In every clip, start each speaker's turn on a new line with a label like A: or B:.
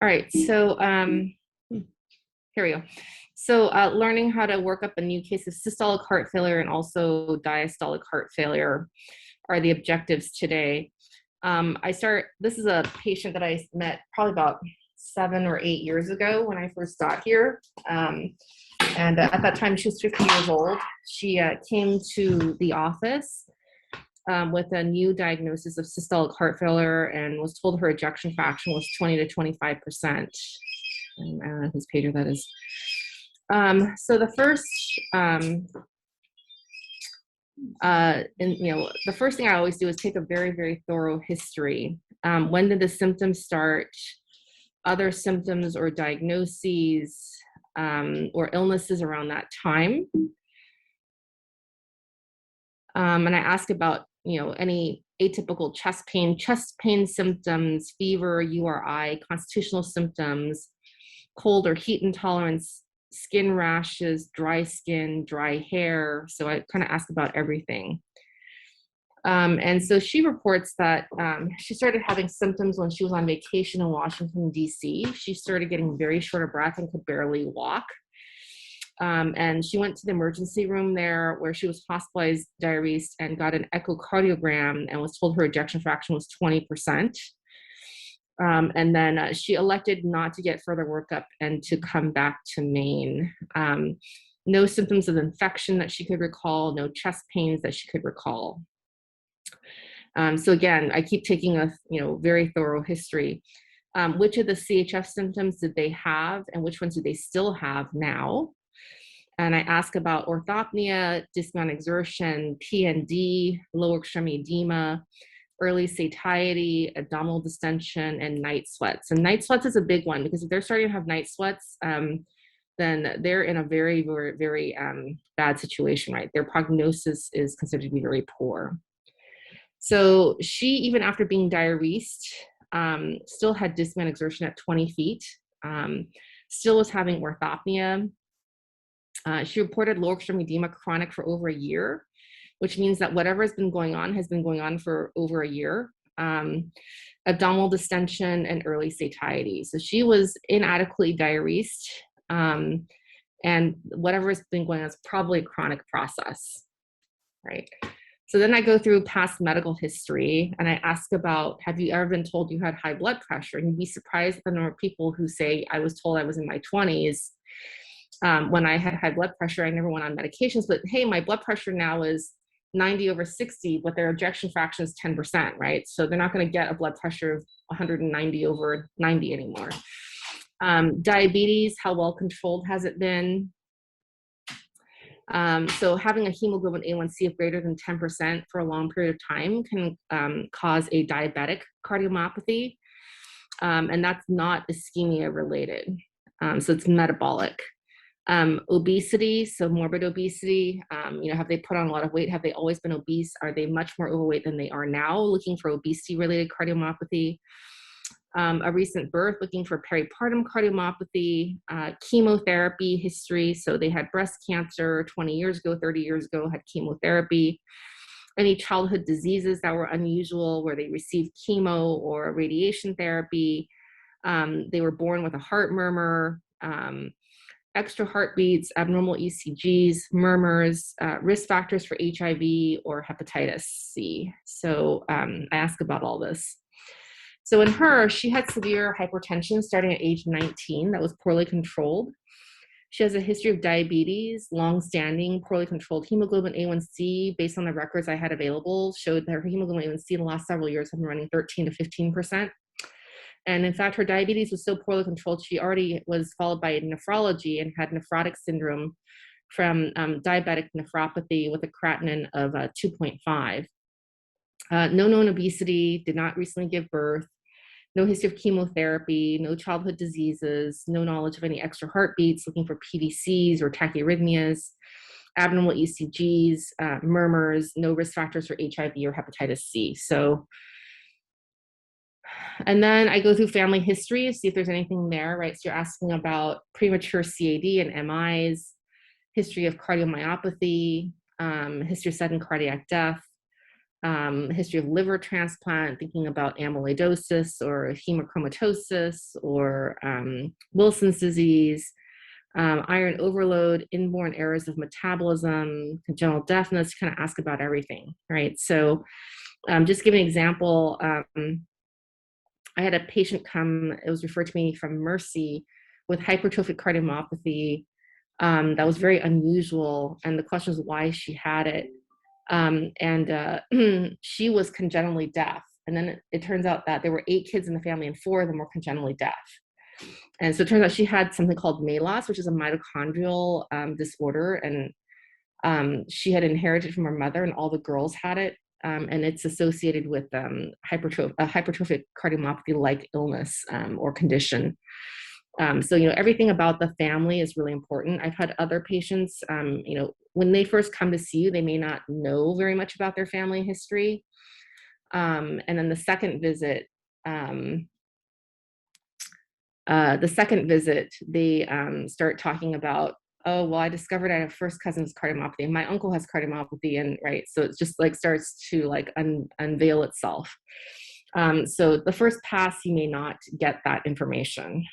A: All right, so here we go. So learning how to work up a new case of systolic heart failure and also diastolic heart failure are the objectives today. This is a patient that I met probably about 7 or 8 years ago when I first got here. And at that time, she was 50 years old. She came to the office with a new diagnosis of systolic heart failure and was told her ejection fraction was 20 to 25%. And I don't know whose pager that is. So the first, the first thing I always do is take a very, very thorough history. When did the symptoms start? Other symptoms or diagnoses or illnesses around that time. And I ask about, any atypical chest pain symptoms, fever, URI, constitutional symptoms, cold or heat intolerance, skin rashes, dry skin, dry hair. So I kind of ask about everything. And so she reports that she started having symptoms when she was on vacation in Washington, D.C. She started getting very short of breath and could barely walk. And she went to the emergency room there where she was hospitalized, diuresed, and got an echocardiogram and was told her ejection fraction was 20%. And then she elected not to get further workup and to come back to Maine. No symptoms of infection that she could recall, no chest pains that she could recall. So again, I keep taking a very thorough history. Which of the CHF symptoms did they have and which ones do they still have now? And I ask about orthopnea, dyspnea exertion, PND, lower extremity edema, early satiety, abdominal distension, and night sweats. And night sweats is a big one because if they're starting to have night sweats, then they're in a very, very, very bad situation, right? Their prognosis is considered to be very poor. So she, even after being diuresed, still had dyspnea exertion at 20 feet, still was having orthopnea. She reported lower extremity edema chronic for over a year, which means that whatever has been going on for over a year. Abdominal distension and early satiety. So she was inadequately diuresed, and whatever has been going on is probably a chronic process, right? So then I go through past medical history and I ask about, have you ever been told you had high blood pressure? And you'd be surprised at the number of people who say, I was told I was in my 20s. When I had high blood pressure, I never went on medications, but hey, my blood pressure now is 90/60, but their ejection fraction is 10%, right? So they're not going to get a blood pressure of 190/90 anymore. Diabetes, how well controlled has it been? So having a hemoglobin A1C of greater than 10% for a long period of time can cause a diabetic cardiomyopathy, and that's not ischemia related. So it's metabolic. Obesity, so morbid obesity, have they put on a lot of weight? Have they always been obese? Are they much more overweight than they are now? Looking for obesity-related cardiomyopathy. A recent birth, looking for peripartum cardiomyopathy, chemotherapy history. So they had breast cancer 20 years ago, 30 years ago, had chemotherapy. Any childhood diseases that were unusual where they received chemo or radiation therapy. They were born with a heart murmur. Extra heartbeats, abnormal ECGs, murmurs, risk factors for HIV or hepatitis C. So I ask about all this. So in her, she had severe hypertension starting at age 19 that was poorly controlled. She has a history of diabetes, long-standing, poorly controlled hemoglobin A1C. Based on the records I had available, showed that her hemoglobin A1C in the last several years have been running 13 to 15%. And in fact, her diabetes was so poorly controlled, she already was followed by nephrology and had nephrotic syndrome from diabetic nephropathy with a creatinine of 2.5. No known obesity, did not recently give birth, no history of chemotherapy, no childhood diseases, no knowledge of any extra heartbeats, looking for PVCs or tachyarrhythmias, abnormal ECGs, murmurs, no risk factors for HIV or hepatitis C. So, and then I go through family history, see if there's anything there, right? So you're asking about premature CAD and MIs, history of cardiomyopathy, history of sudden cardiac death, history of liver transplant, thinking about amyloidosis or hemochromatosis or Wilson's disease, iron overload, inborn errors of metabolism, congenital deafness, kind of ask about everything, right? So just give an example. I had a patient come, it was referred to me from Mercy with hypertrophic cardiomyopathy. That was very unusual. And the question was why she had it. She was congenitally deaf. And then it turns out that there were 8 kids in the family and 4 of them were congenitally deaf. And so it turns out she had something called MELAS, which is a mitochondrial disorder. And she had inherited from her mother, and all the girls had it. And it's associated with hypertrophic cardiomyopathy-like illness or condition. So, everything about the family is really important. I've had other patients, when they first come to see you, they may not know very much about their family history. And then the second visit, they start talking about, oh, well, I discovered I have first cousin's cardiomyopathy, and my uncle has cardiomyopathy, and right, so it's just like starts to unveil itself. So the first pass, you may not get that information.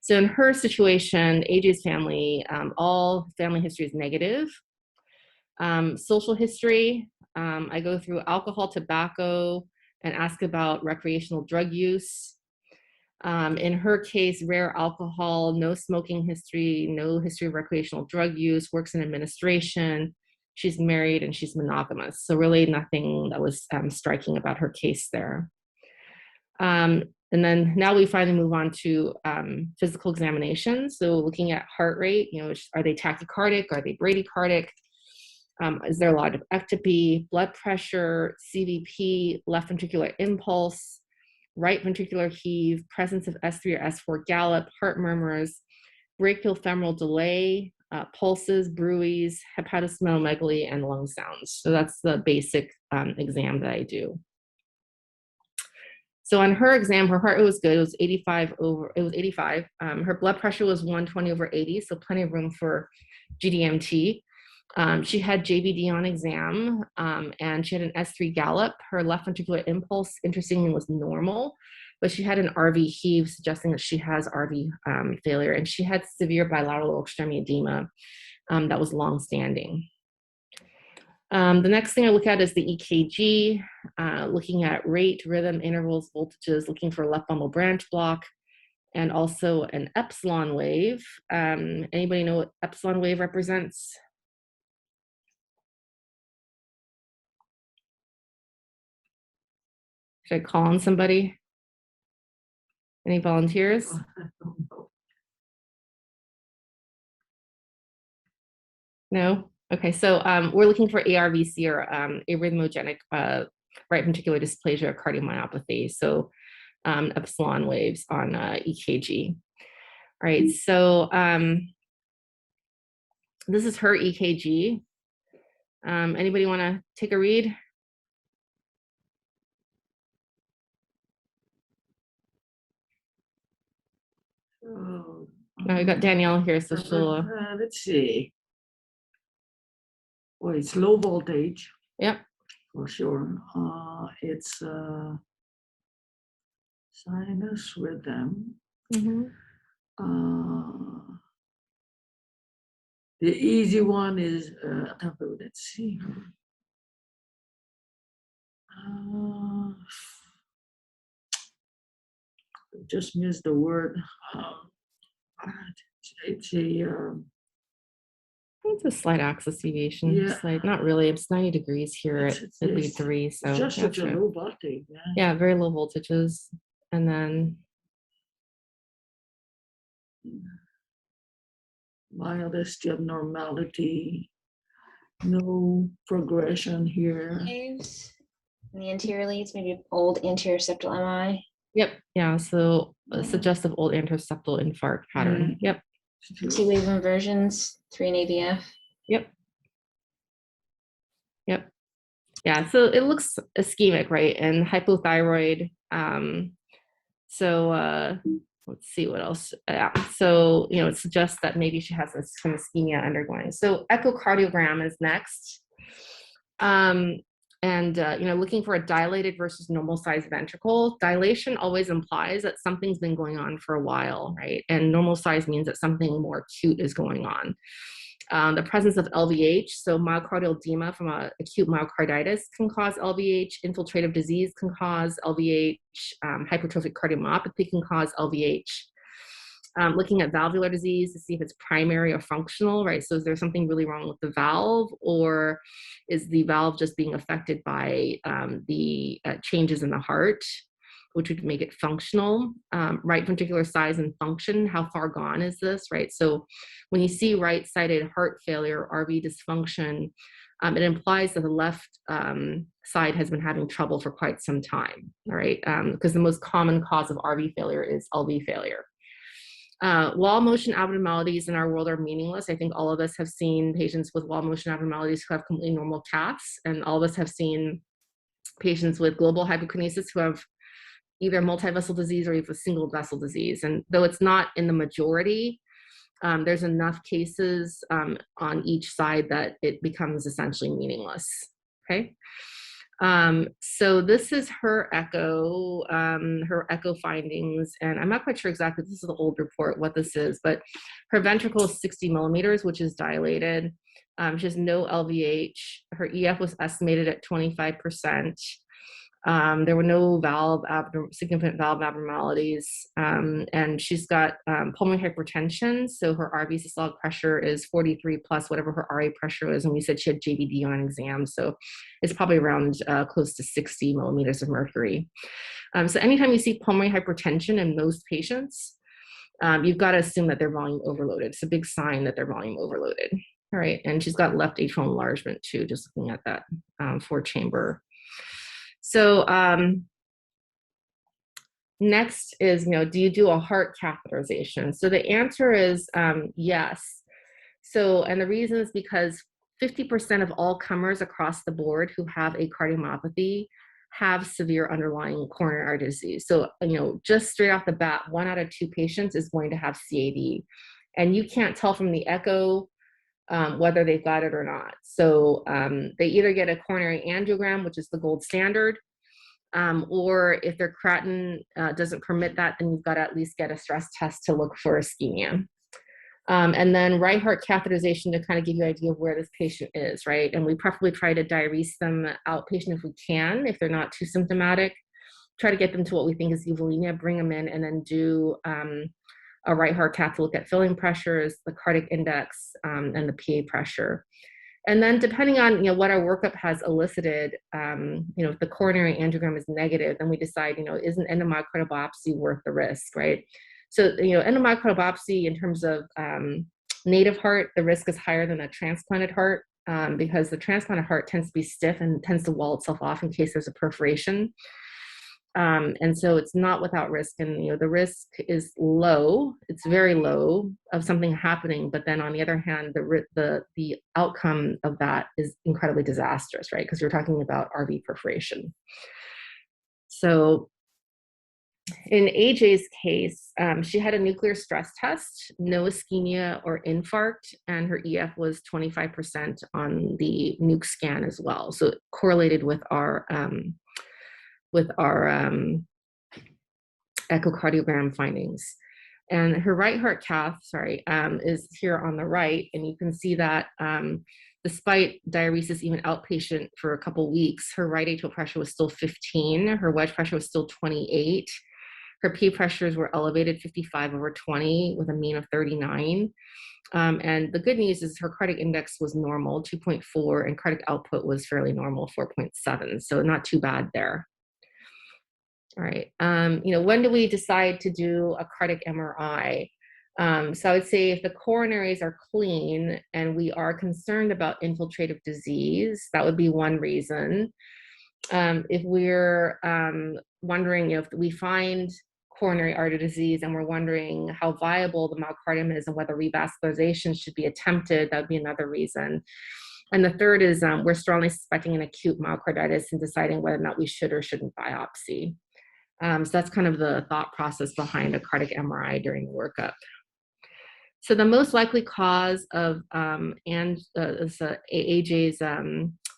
A: So in her situation, AJ's family, all family history is negative. Social history, I go through alcohol, tobacco, and ask about recreational drug use. In her case, rare alcohol, no smoking history, no history of recreational drug use, works in administration, she's married, and she's monogamous. So really nothing that was striking about her case there. And then now we finally move on to physical examination. So looking at heart rate, are they tachycardic? Are they bradycardic? Is there a lot of ectopy, blood pressure, CVP, left ventricular impulse, right ventricular heave, presence of S3 or S4 gallop, heart murmurs, brachial femoral delay, pulses, bruits, hepatosplenomegaly, and lung sounds. So that's the basic exam that I do. So on her exam, her heart rate was good. It was 85. Her blood pressure was 120/80, so plenty of room for GDMT. She had JVD on exam, and she had an S3 gallop. Her left ventricular impulse, interestingly, was normal, but she had an RV heave, suggesting that she has RV failure, and she had severe bilateral extremity edema that was long-standing. The next thing I look at is the EKG, looking at rate, rhythm, intervals, voltages, looking for left bundle branch block, and also an epsilon wave. Anybody know what epsilon wave represents? Should I call on somebody? Any volunteers? No? Okay, so we're looking for ARVC, or arrhythmogenic right ventricular dysplasia or cardiomyopathy. So epsilon waves on EKG. All right, so this is her EKG. Anybody want to take a read? Oh, we got Danielle here, so she'll.
B: Let's see. Well, it's low voltage.
A: Yep.
B: For sure. It's sinus rhythm.
A: Mm-hmm.
B: The easy one is, let's see. Just missed the word. It's
A: a slight axis deviation.
B: Yeah.
A: Slight, not really. It's 90 degrees here at lead 3. So
B: it's just such a low voltage.
A: Yeah, very low voltages. And then
B: mildest abnormality, no progression here.
C: Waves in the anterior leads, maybe old anterior septal MI.
A: Yep. Yeah. So suggestive old anteroseptal infarct pattern. Yep.
C: T-wave inversions, 3 in AVF.
A: Yep. Yep. Yeah. So it looks ischemic, right? And hypothyroid. Let's see what else. So, it suggests that maybe she has some ischemia undergoing. So echocardiogram is next. And looking for a dilated versus normal size ventricle. Dilation always implies that something's been going on for a while, right? And normal size means that something more acute is going on. The presence of LVH, so myocardial edema from acute myocarditis can cause LVH, infiltrative disease can cause LVH, hypertrophic cardiomyopathy can cause LVH. Looking at valvular disease to see if it's primary or functional, right? So is there something really wrong with the valve, or is the valve just being affected by the changes in the heart, which would make it functional? Right ventricular size and function, how far gone is this, right? So when you see right-sided heart failure, RV dysfunction, it implies that the left side has been having trouble for quite some time, all right? Because the most common cause of RV failure is LV failure. Wall motion abnormalities in our world are meaningless. I think all of us have seen patients with wall motion abnormalities who have completely normal caths, and all of us have seen patients with global hyperkinesis who have either multivessel disease or even single vessel disease. And though it's not in the majority, there's enough cases on each side that it becomes essentially meaningless, okay? So this is her echo findings, and I'm not quite sure exactly, this is the old report, what this is, but her ventricle is 60 millimeters, which is dilated. She has no LVH. Her EF was estimated at 25%. There were no significant valve abnormalities, and she's got pulmonary hypertension. So her RV systolic pressure is 43 plus whatever her RA pressure is, and we said she had JVD on exam, so it's probably around close to 60 millimeters of mercury. So anytime you see pulmonary hypertension in most patients, you've got to assume that they're volume overloaded. It's a big sign that they're volume overloaded. All right, and she's got left atrial enlargement too, just looking at that 4-chamber. So next is, do you do a heart catheterization? So the answer is yes. So, and the reason is because 50% of all comers across the board who have a cardiomyopathy have severe underlying coronary artery disease. So, just straight off the bat, 1 out of 2 patients is going to have CAD. And you can't tell from the echo whether they've got it or not. So they either get a coronary angiogram, which is the gold standard, or if their creatinine doesn't permit that, then you've got to at least get a stress test to look for ischemia. And then right heart catheterization to kind of give you an idea of where this patient is, right? And we preferably try to diurese them outpatient if we can, if they're not too symptomatic, try to get them to what we think is euvolemia, bring them in, and then do a right heart cath to look at filling pressures, the cardiac index, and the PA pressure. And then depending on what our workup has elicited, if the coronary angiogram is negative, then we decide, is an endomyocardial biopsy worth the risk, right? So, endomyocardial biopsy in terms of native heart, the risk is higher than a transplanted heart because the transplanted heart tends to be stiff and tends to wall itself off in case there's a perforation. And so it's not without risk, and the risk is low. It's very low of something happening, but then on the other hand, the outcome of that is incredibly disastrous, right? Because we're talking about RV perforation. So in AJ's case, she had a nuclear stress test, no ischemia or infarct, and her EF was 25% on the nuke scan as well. So it correlated with our echocardiogram findings. And her right heart cath, is here on the right, and you can see that despite diuresis, even outpatient for a couple weeks, her right atrial pressure was still 15, her wedge pressure was still 28, her P pressures were elevated 55/20 with a mean of 39. And the good news is her cardiac index was normal, 2.4, and cardiac output was fairly normal, 4.7. So not too bad there. All right. When do we decide to do a cardiac MRI? So I would say if the coronaries are clean and we are concerned about infiltrative disease, that would be one reason. If we're wondering if we find coronary artery disease and we're wondering how viable the myocardium is and whether revascularization should be attempted, that would be another reason. And the third is we're strongly suspecting an acute myocarditis and deciding whether or not we should or shouldn't biopsy. So that's kind of the thought process behind a cardiac MRI during the workup. So the most likely cause of AJ's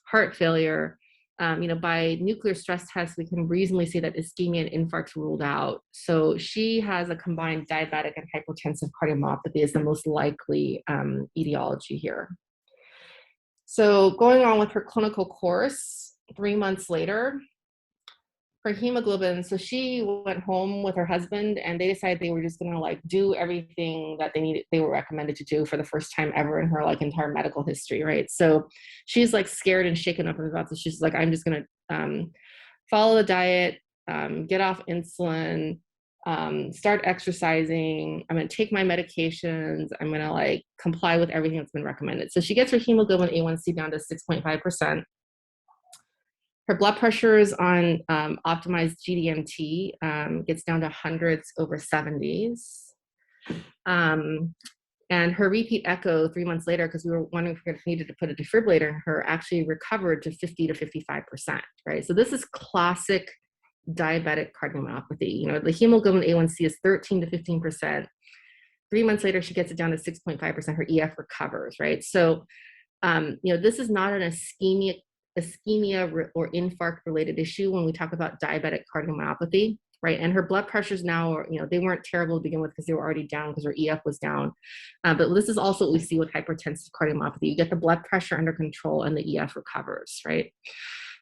A: heart failure by nuclear stress tests, we can reasonably say that ischemia and infarct ruled out. So she has a combined diabetic and hypertensive cardiomyopathy is the most likely etiology here. So going on with her clinical course, 3 months later, her hemoglobin, so she went home with her husband and they decided they were just gonna like do everything that they were recommended to do for the first time ever in her like entire medical history, right? So she's like scared and shaken up in about this. She's like, I'm just gonna follow the diet, get off insulin, start exercising. I'm gonna take my medications. I'm gonna like comply with everything that's been recommended. So she gets her hemoglobin A1C down to 6.5%. Her blood pressure is on optimized GDMT, gets down to hundreds over 70s. And her repeat echo 3 months later, because we were wondering if we needed to put a defibrillator in her, actually recovered to 50 to 55%, right? So this is classic diabetic cardiomyopathy. The hemoglobin A1C is 13 to 15%. 3 months later, she gets it down to 6.5%. Her EF recovers, right? So, this is not an ischemia or infarct related issue when we talk about diabetic cardiomyopathy, right? And her blood pressures now are, they weren't terrible to begin with because they were already down because her EF was down. But this is also what we see with hypertensive cardiomyopathy. You get the blood pressure under control and the EF recovers, right?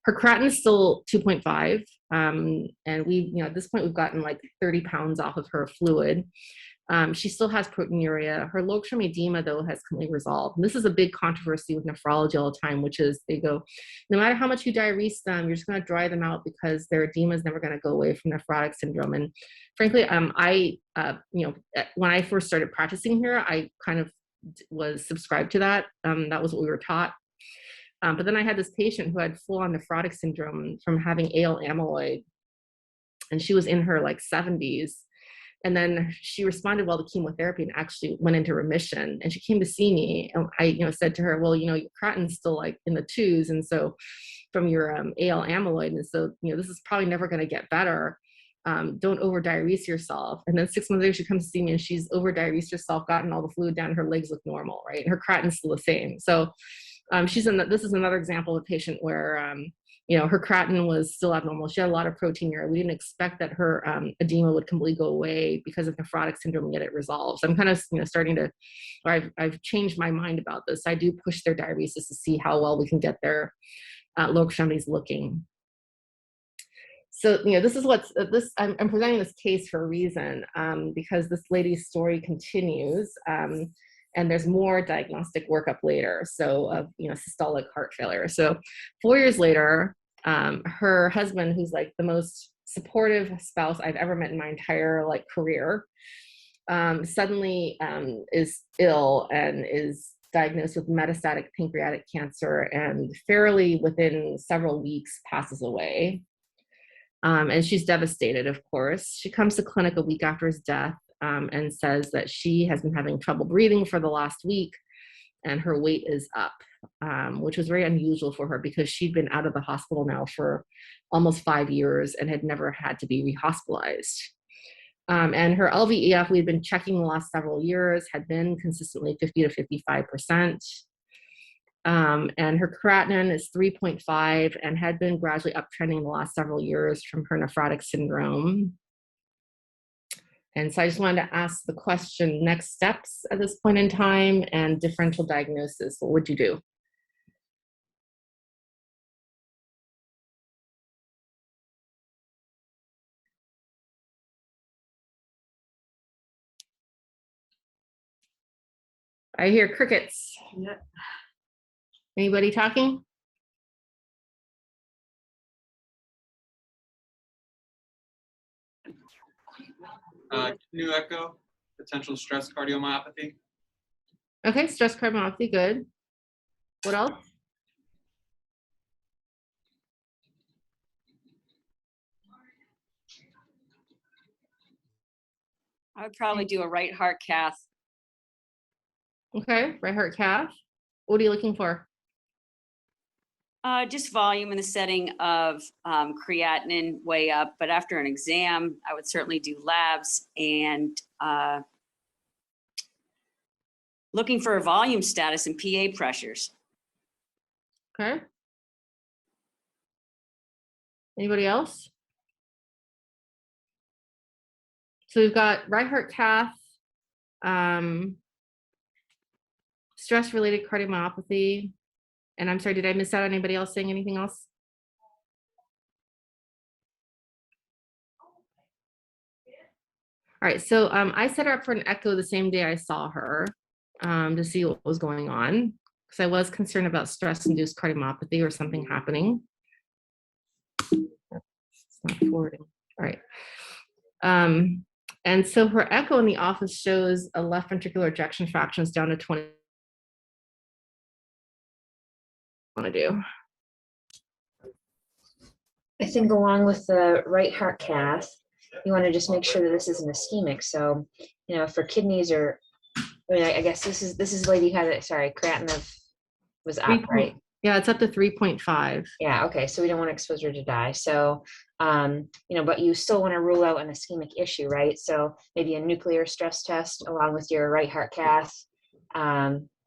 A: Her creatinine is still 2.5. And we, at this point, we've gotten like 30 pounds off of her fluid. She still has proteinuria. Her low extremity edema, though, has completely resolved. And this is a big controversy with nephrology all the time, which is they go, no matter how much you diurese them, you're just going to dry them out because their edema is never going to go away from nephrotic syndrome. And frankly, when I first started practicing here, I kind of was subscribed to that. That was what we were taught. But then I had this patient who had full-on nephrotic syndrome from having AL amyloid, and she was in her like 70s. And then she responded well to chemotherapy and actually went into remission. And she came to see me, and I, said to her, well, your creatinine's still like in the twos, and so from your AL amyloid, and so this is probably never going to get better. Don't over diurese yourself. And then 6 months later, she comes to see me, and she's over diuresed herself, gotten all the fluid down, her legs look normal, right? And her creatinine's still the same. So this is another example of a patient where her creatinine was still abnormal. She had a lot of proteinuria. We didn't expect that her edema would completely go away because of nephrotic syndrome and get it resolved. So I'm kind of starting to, or I've changed my mind about this. I do push their diuresis to see how well we can get their lower extremities looking. So this is I'm presenting this case for a reason, because this lady's story continues. And there's more diagnostic workup later, so of systolic heart failure. So 4 years later, her husband, who's like the most supportive spouse I've ever met in my entire like career, suddenly is ill and is diagnosed with metastatic pancreatic cancer, and fairly within several weeks passes away. And she's devastated, of course. She comes to clinic a week after his death. And says that she has been having trouble breathing for the last week and her weight is up, which was very unusual for her because she'd been out of the hospital now for almost 5 years and had never had to be rehospitalized. And her LVEF, we'd been checking the last several years, had been consistently 50 to 55%. And her creatinine is 3.5 and had been gradually uptrending the last several years from her nephrotic syndrome. And so I just wanted to ask the question, next steps at this point in time and differential diagnosis, what would you do? I hear crickets.
B: Yeah.
A: Anybody talking?
D: New echo, potential stress cardiomyopathy.
A: Okay, stress cardiomyopathy, good. What else?
E: I would probably do a right heart cath.
A: Okay, right heart cath. What are you looking for?
E: Just volume in the setting of creatinine way up, but after an exam, I would certainly do labs and looking for a volume status and PA pressures.
A: Okay. Anybody else? So we've got right heart cath, stress-related cardiomyopathy. And I'm sorry, did I miss out anybody else saying anything else? All right, so I set her up for an echo the same day I saw her to see what was going on, because I was concerned about stress-induced cardiomyopathy or something happening. It's not forwarding. All right. And so her echo in the office shows a left ventricular ejection fractions down to 20. Want to do?
C: I think along with the right heart cath, you want to just make sure that this isn't ischemic. So, you know, for kidneys or, I mean, I guess this is lady had it. Sorry, creatinine was up, right?
A: Yeah, it's up to 3.5.
C: Yeah. Okay. So we don't want to expose her to die. So, you know, but you still want to rule out an ischemic issue, right? So maybe a nuclear stress test along with your right heart cath,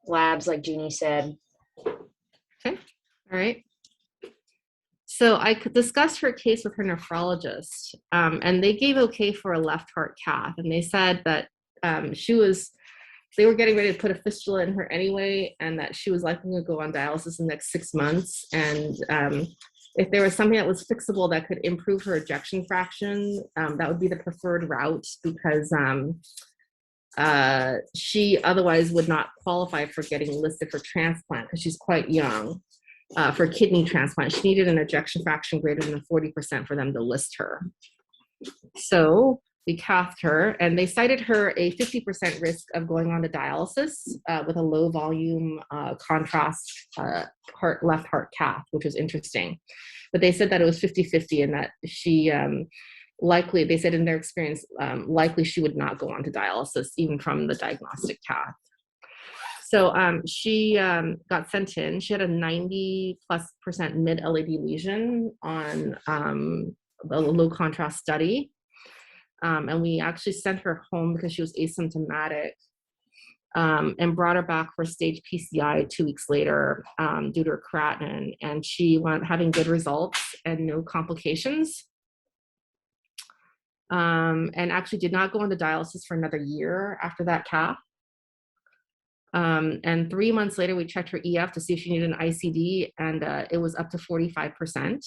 C: labs, like Jeannie said.
A: Okay. All right. So I could discuss her case with her nephrologist, and they gave okay for a left heart cath, and they said that they were getting ready to put a fistula in her anyway, and that she was likely to go on dialysis in the next 6 months. And if there was something that was fixable that could improve her ejection fraction, that would be the preferred route, because she otherwise would not qualify for getting listed for transplant because she's quite young. For kidney transplant, she needed an ejection fraction greater than 40% for them to list her. So we cathed her, and they cited her a 50% risk of going on to dialysis with a low volume contrast left heart cath, which was interesting. But they said that it was 50-50 and that she likely, they said in their experience, likely she would not go on to dialysis even from the diagnostic cath. So she got sent in. She had a 90+% mid-LAD lesion on a low contrast study. And we actually sent her home because she was asymptomatic, and brought her back for stage PCI 2 weeks later due to her creatinine. And she went having good results and no complications. And actually did not go on to dialysis for another year after that cath. And 3 months later, we checked her EF to see if she needed an ICD, and it was up to 45%.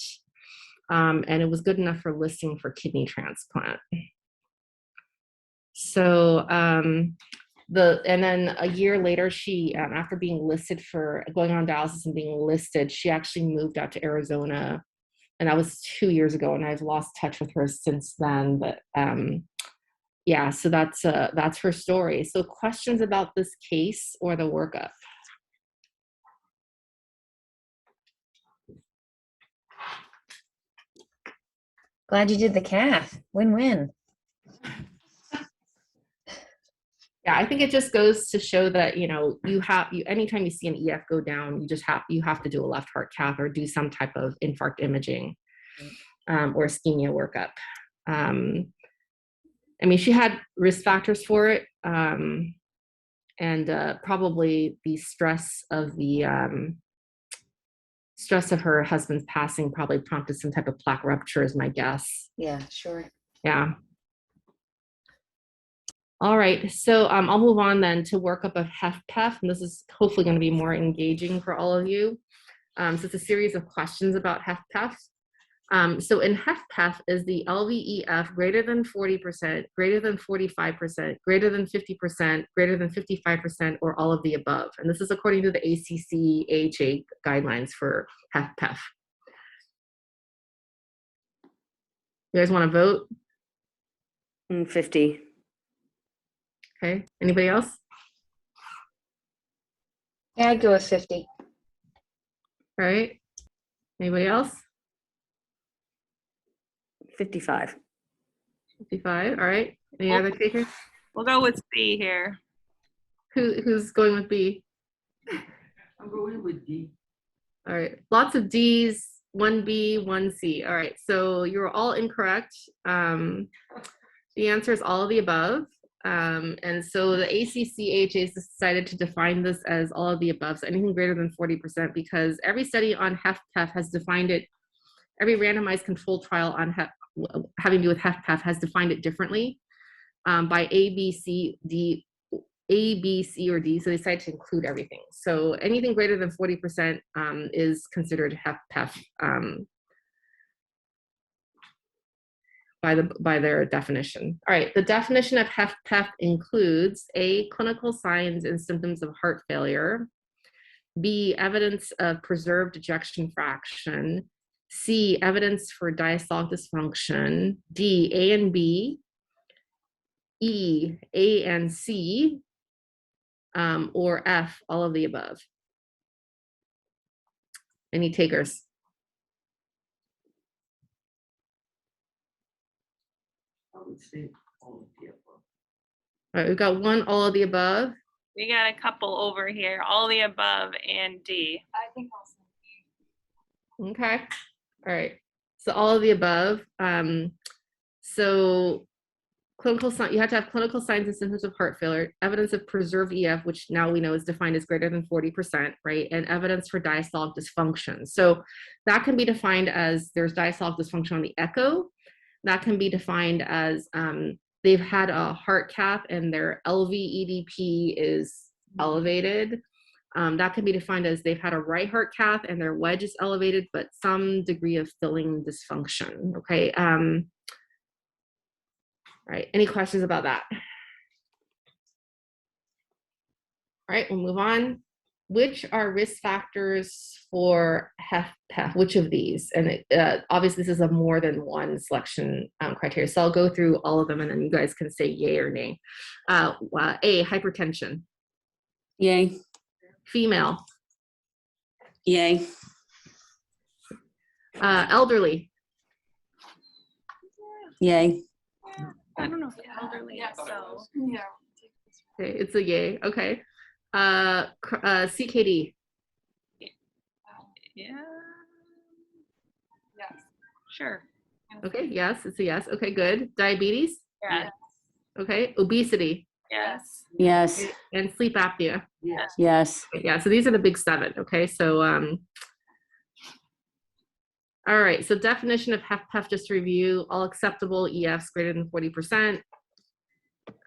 A: And it was good enough for listing for kidney transplant. So, and then a year later, she, after being listed for going on dialysis and being listed, she actually moved out to Arizona. And that was 2 years ago, and I've lost touch with her since then. But yeah, so that's her story. So questions about this case or the workup?
C: Glad you did the cath. Win-win.
A: Yeah, I think it just goes to show that, you know, anytime you see an EF go down, you have to do a left heart cath or do some type of infarct imaging or ischemia workup. I mean, she had risk factors for it, and probably the stress of her husband's passing probably prompted some type of plaque rupture, is my guess.
C: Yeah, sure.
A: Yeah. All right, so I'll move on then to workup of HFpEF, and this is hopefully going to be more engaging for all of you. So it's a series of questions about HFpEF. So in HFpEF, is the LVEF greater than 40%, greater than 45%, greater than 50%, greater than 55%, or all of the above? And this is according to the ACC-AHA guidelines for HFpEF. You guys want to vote?
E: 50.
A: Okay, anybody else?
C: Yeah, I'd go with 50.
A: All right, anybody else?
E: 55.
A: 55, all right. Any other takers?
F: We'll go with C here.
A: Who's going with B?
B: I'm going with D.
A: All right, lots of D's, 1B, 1C. All right, so you're all incorrect. The answer is all of the above. And so the ACC-AHA has decided to define this as all of the above, so anything greater than 40%, because every study on HFpEF has defined it every randomized controlled trial on having to do with HFpEF has defined it differently by A, B, C, or D. So they decided to include everything. So anything greater than 40% is considered HFpEF by their definition. All right, the definition of HFpEF includes A, clinical signs and symptoms of heart failure, B, evidence of preserved ejection fraction, C, evidence for diastolic dysfunction, D, A and B, E, A and C, or F, all of the above. Any takers?
B: I would say all of the above.
A: All right, we've got one, all of the above.
F: We got a couple over here, all the above and D.
G: I think also.
A: Okay. All right. So all of the above. So clinical sign, you have to have clinical signs and symptoms of heart failure, evidence of preserved EF, which now we know is defined as greater than 40%, right? And evidence for diastolic dysfunction. So that can be defined as there's diastolic dysfunction on the echo. That can be defined as they've had a heart cath and their LV EDP is elevated. That can be defined as they've had a right heart cath and their wedge is elevated, but some degree of filling dysfunction. Okay. All right. Any questions about that? All right, we'll move on. Which are risk factors for HFpEF? Which of these? And obviously, this is a more than one selection criteria. So I'll go through all of them, and then you guys can say yay or nay. A, hypertension.
E: Yay.
A: Female.
E: Yay.
A: Elderly.
E: Yay.
F: I don't know if elderly,
G: Yeah,
F: so.
G: Yeah.
A: Okay, it's a yay. Okay. CKD.
F: Yeah,
G: Yes.
F: sure.
A: Okay, yes, it's a yes. Okay, good. Diabetes.
F: Yeah,
A: Okay. Obesity
F: yes.
E: Yes.
A: and sleep apnea.
B: Yes.
E: Yes.
A: Yeah, so these are the big seven. Okay, so all right, so definition of HFpEF, just to review, all acceptable EFs greater than 40%.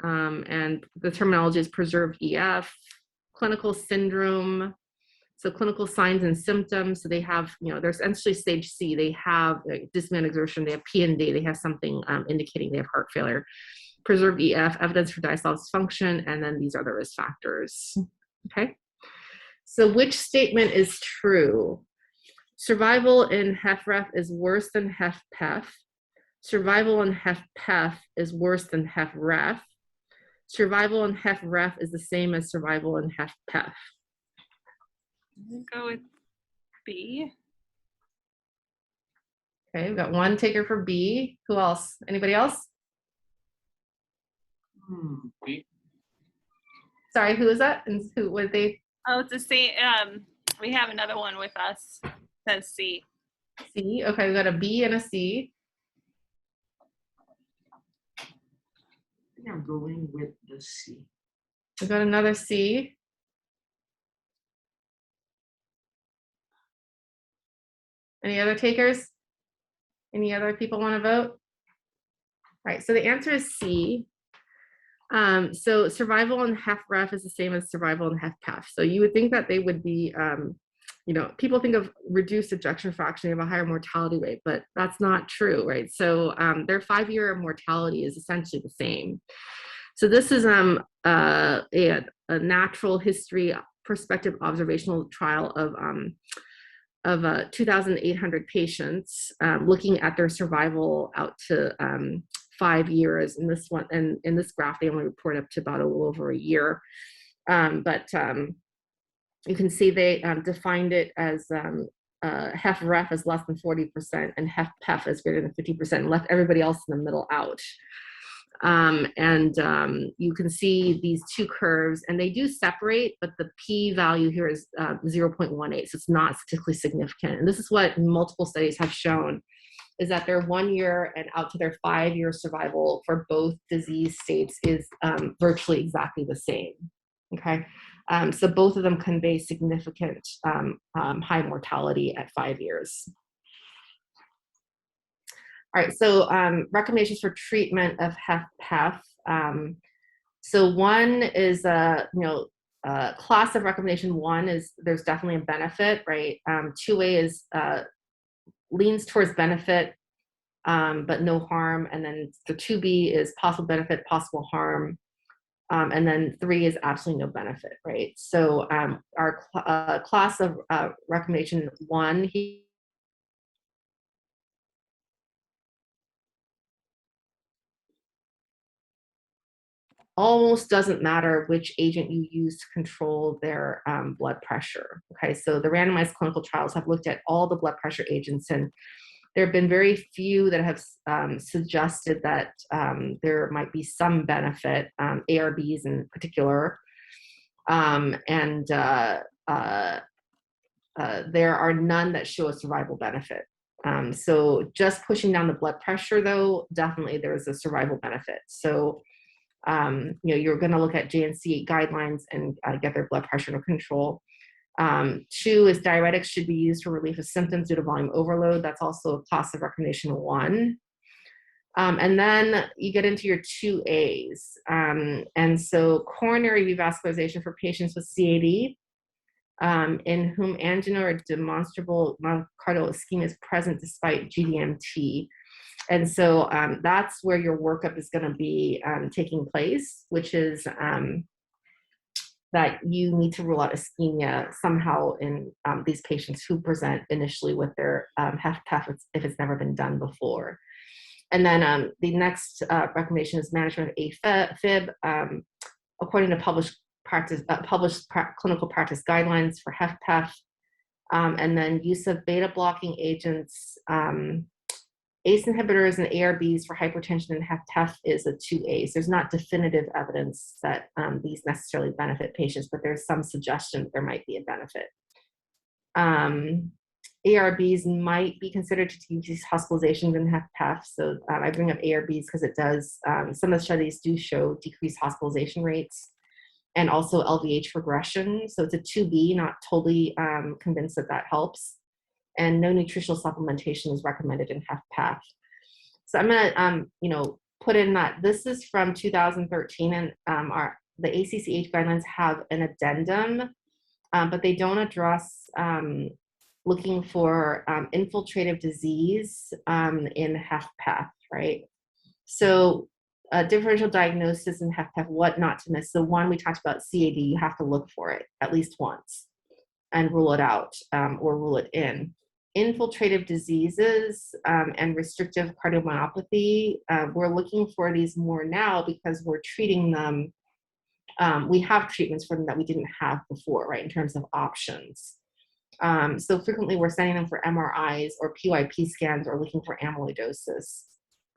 A: And the terminology is preserved EF, clinical syndrome, so clinical signs and symptoms. So they have, there's essentially stage C, they have dyspnea exertion, they have P&D, they have something indicating they have heart failure. Preserved EF, evidence for diastolic dysfunction, and then these are the risk factors. Okay, so which statement is true? Survival in HFrEF is worse than HFpEF. Survival in HFpEF is worse than HFrEF. Survival in HFrEF is the same as survival in HFpEF.
F: We'll go with B.
A: Okay, we've got one taker for B. Who else? Anybody else?
D: B.
A: Sorry, who is that? And who was they?
F: Oh, it's the same. We have another one with us. Says C.
A: C. Okay, we got a B and a C.
B: I think I'm going with the C.
A: We got another C. Any other takers? Any other people want to vote? All right, so the answer is C. So survival in HFrEF is the same as survival in HFpEF. So you would think that they would be, people think of reduced ejection fraction, they have a higher mortality rate, but that's not true, right? So their 5-year mortality is essentially the same. So this is a natural history prospective observational trial of 2,800 patients looking at their survival out to 5 years. In this one, and in this graph, they only report up to about a little over a year. But you can see they defined it as HFrEF as less than 40% and HFpEF as greater than 50%, and left everybody else in the middle out. You can see these two curves, and they do separate, but the p-value here is 0.18, so it's not statistically significant. And this is what multiple studies have shown, is that their 1 year and out to their 5-year survival for both disease states is virtually exactly the same. Okay, so both of them convey significant high mortality at 5 years. All right, so recommendations for treatment of HFpEF. So one is, class of recommendation one is there's definitely a benefit, right? 2A is leans towards benefit, but no harm. And then the 2B is possible benefit, possible harm. And then 3 is absolutely no benefit, right? So our class of recommendation one, almost doesn't matter which agent you use to control their blood pressure. Okay, so the randomized clinical trials have looked at all the blood pressure agents, and there have been very few that have suggested that there might be some benefit, ARBs in particular, and there are none that show a survival benefit. So just pushing down the blood pressure, though, definitely there's a survival benefit. So you're going to look at JNC guidelines and get their blood pressure under control. 2 is diuretics should be used for relief of symptoms due to volume overload. That's also a class of recommendation 1. And then you get into your 2As. And so coronary revascularization for patients with CAD, in whom angina or demonstrable myocardial ischemia is present despite GDMT. And so that's where your workup is going to be taking place, which is that you need to rule out ischemia somehow in these patients who present initially with their HFpEF if it's never been done before. And then the next recommendation is management of AFib, according to published clinical practice guidelines for HFpEF, and then use of beta blocking agents. ACE inhibitors and ARBs for hypertension and HFpEF is a 2A. So there's not definitive evidence that these necessarily benefit patients, but there's some suggestion that there might be a benefit. ARBs might be considered to decrease hospitalizations in HFpEF. So I bring up ARBs because it does, some of the studies do show decreased hospitalization rates and also LVH regression. So it's a 2B, not totally convinced that that helps. And no nutritional supplementation is recommended in HFpEF. So I'm going to, put in that this is from 2013, and the ACCH guidelines have an addendum, but they don't address looking for infiltrative disease in HFpEF, right? So differential diagnosis in HFpEF, what not to miss. So one, we talked about CAD, you have to look for it at least once and rule it out or rule it in. Infiltrative diseases and restrictive cardiomyopathy, we're looking for these more now because we're treating them. We have treatments for them that we didn't have before, right, in terms of options. So frequently we're sending them for MRIs or PYP scans or looking for amyloidosis.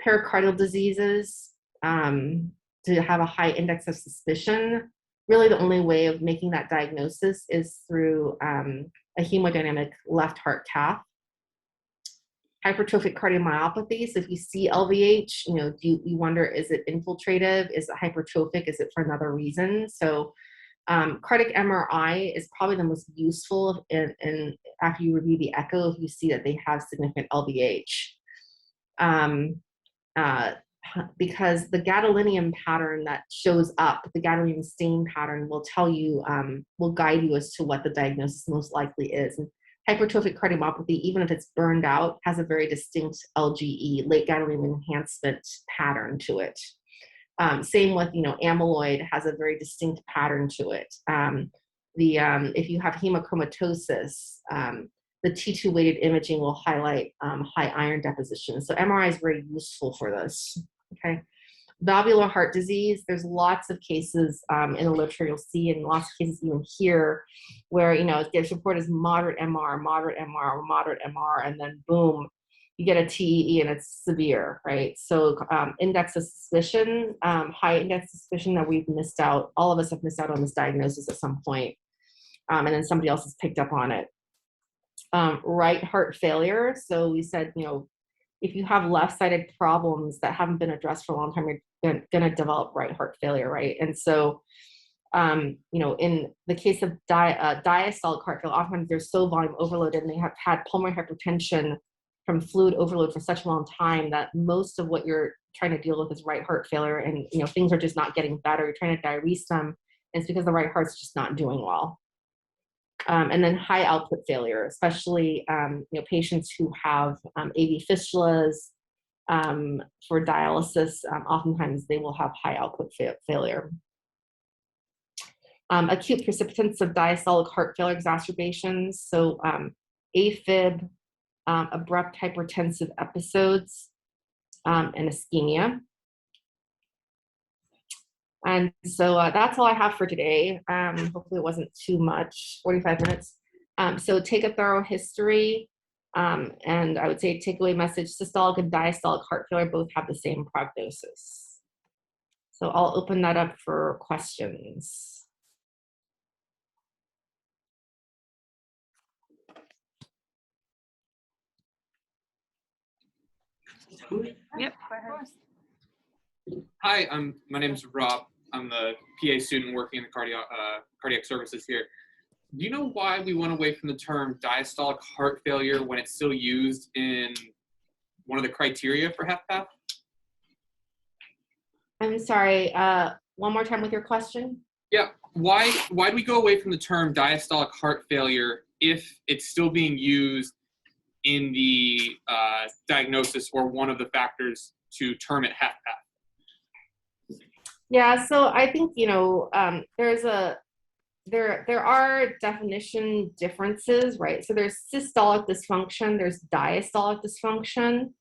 A: Pericardial diseases, to have a high index of suspicion, really the only way of making that diagnosis is through a hemodynamic left heart cath. Hypertrophic cardiomyopathy, so if you see LVH, you wonder, is it infiltrative? Is it hypertrophic? Is it for another reason? So cardiac MRI is probably the most useful in after you review the echo if you see that they have significant LVH. Because the gadolinium pattern that shows up, the gadolinium stain pattern will tell you, will guide you as to what the diagnosis most likely is. And hypertrophic cardiomyopathy, even if it's burned out, has a very distinct LGE, late gadolinium enhancement pattern to it. Same with, amyloid has a very distinct pattern to it. If you have hemochromatosis, the T2 weighted imaging will highlight high iron deposition. So MRI is very useful for this, okay? Valvular heart disease, there's lots of cases in the literature you'll see, and lots of cases even here, where, it gets reported as moderate MR, moderate MR, moderate MR, and then boom, you get a TEE and it's severe, right? So index of suspicion, high index of suspicion that we've missed out, all of us have missed out on this diagnosis at some point, and then somebody else has picked up on it. Right heart failure, so we said, if you have left-sided problems that haven't been addressed for a long time, you're going to develop right heart failure, right? And so, in the case of diastolic heart failure, oftentimes they're so volume overloaded and they have had pulmonary hypertension from fluid overload for such a long time that most of what you're trying to deal with is right heart failure, and things are just not getting better. You're trying to diurese them, and it's because the right heart's just not doing well. And then high output failure, especially patients who have AV fistulas for dialysis. Oftentimes they will have high output failure. Acute precipitants of diastolic heart failure exacerbations, so AFib, abrupt hypertensive episodes, and ischemia. And so that's all I have for today. Hopefully it wasn't too much, 45 minutes. So take a thorough history. And I would say takeaway message, systolic and diastolic heart failure both have the same prognosis. So I'll open that up for questions.
F: Yep, go ahead.
D: Hi, my name is Rob. I'm the PA student working in the cardiac services here. Do you know why we went away from the term diastolic heart failure when it's still used in one of the criteria for HFpEF?
A: I'm sorry, one more time with your question?
D: Yeah, why do we go away from the term diastolic heart failure if it's still being used in the diagnosis or one of the factors to term it HFpEF?
A: Yeah, so I think there are definition differences, right? So there's systolic dysfunction, there's diastolic dysfunction,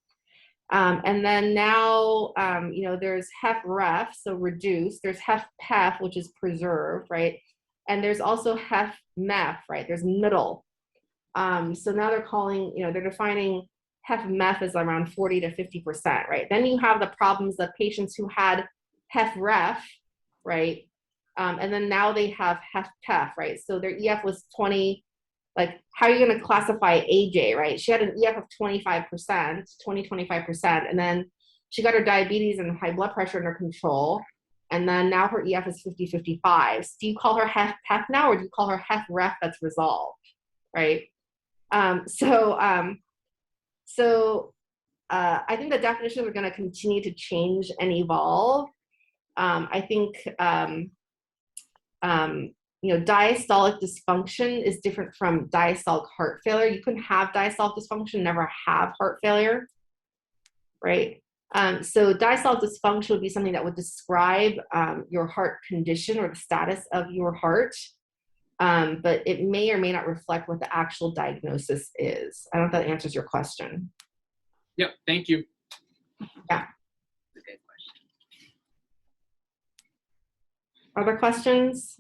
A: and then now there's HFrEF, so reduced. There's HFpEF, which is preserved, right? And there's also HFmEF, right? There's middle. So now they're calling, they're defining HFmEF as around 40 to 50%, right? Then you have the problems of patients who had HFrEF, right? And then now they have HFpEF, right? So their EF was 20, like how are you going to classify AJ, right? She had an EF of 25%, 25%, and then she got her diabetes and high blood pressure under control, and then now her EF is 50, 55. So do you call her HFpEF now, or do you call her HFrEF that's resolved, right? I think the definitions are going to continue to change and evolve. I think diastolic dysfunction is different from diastolic heart failure. You can have diastolic dysfunction, never have heart failure, right? So diastolic dysfunction would be something that would describe your heart condition or the status of your heart, but it may or may not reflect what the actual diagnosis is. I don't know if that answers your question.
D: Yep, thank you.
A: Yeah. Other questions?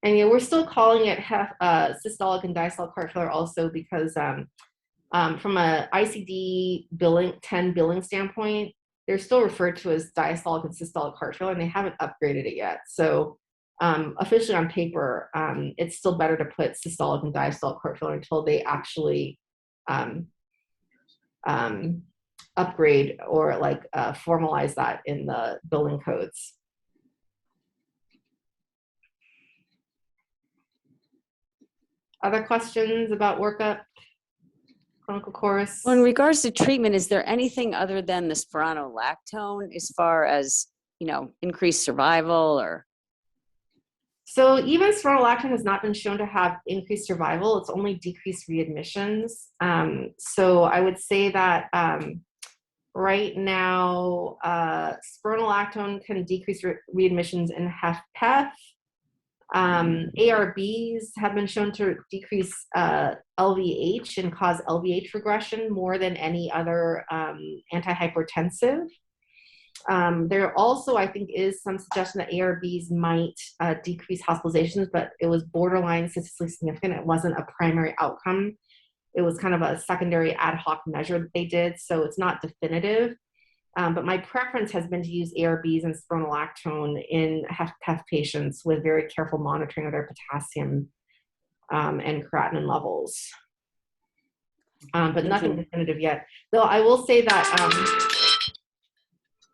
A: And we're still calling it systolic and diastolic heart failure also because from a ICD billing 10 billing standpoint, they're still referred to as diastolic and systolic heart failure, and they haven't upgraded it yet. So officially on paper, it's still better to put systolic and diastolic heart failure until they actually upgrade or formalize that in the billing codes. Other questions about workup, clinical course?
H: Well, in regards to treatment, is there anything other than the spironolactone as far as, increased survival or?
A: So even spironolactone has not been shown to have increased survival. It's only decreased readmissions. So I would say that right now, spironolactone can decrease readmissions in HFpEF. ARBs have been shown to decrease LVH and cause LVH regression more than any other antihypertensive. There also, I think, is some suggestion that ARBs might decrease hospitalizations, but it was borderline statistically significant. It wasn't a primary outcome. It was kind of a secondary ad hoc measure that they did, so it's not definitive. But my preference has been to use ARBs and spironolactone in HFpEF patients with very careful monitoring of their potassium and creatinine levels. But nothing definitive yet. Though I will say that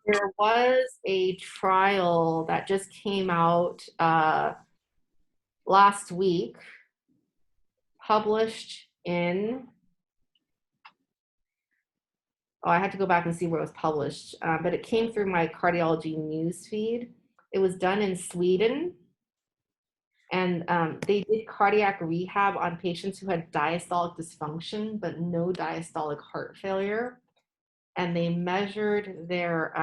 A: There was a trial that just came out last week, published in, oh, I had to go back and see where it was published, but it came through my cardiology news feed. It was done in Sweden, and they did cardiac rehab on patients who had diastolic dysfunction, but no diastolic heart failure. And they measured their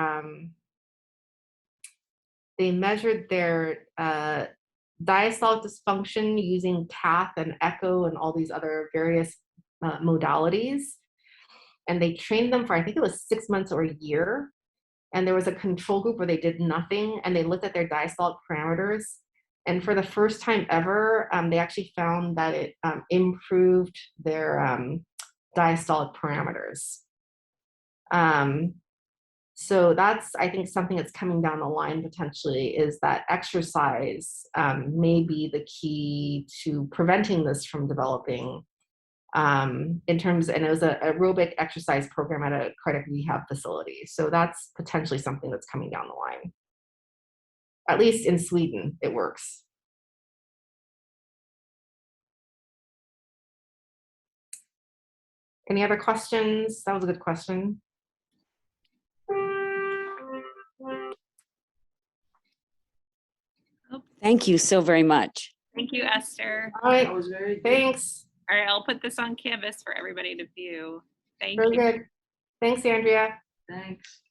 A: diastolic dysfunction using cath and echo and all these other various modalities. And they trained them for, I think it was 6 months or a year. And there was a control group where they did nothing, and they looked at their diastolic parameters. And for the first time ever, they actually found that it improved their diastolic parameters. So that's, I think, something that's coming down the line potentially, is that exercise may be the key to preventing this from developing in terms, and it was an aerobic exercise program at a cardiac rehab facility. So that's potentially something that's coming down the line. At least in Sweden, it works. Any other questions? That was a good question.
H: Thank you so very much.
F: Thank you, Esther.
A: All right,
B: That was very good.
A: thanks.
F: All right, I'll put this on Canvas for everybody to view. Thank
A: Very
F: you.
A: good. Thanks, Andrea.
B: Thanks.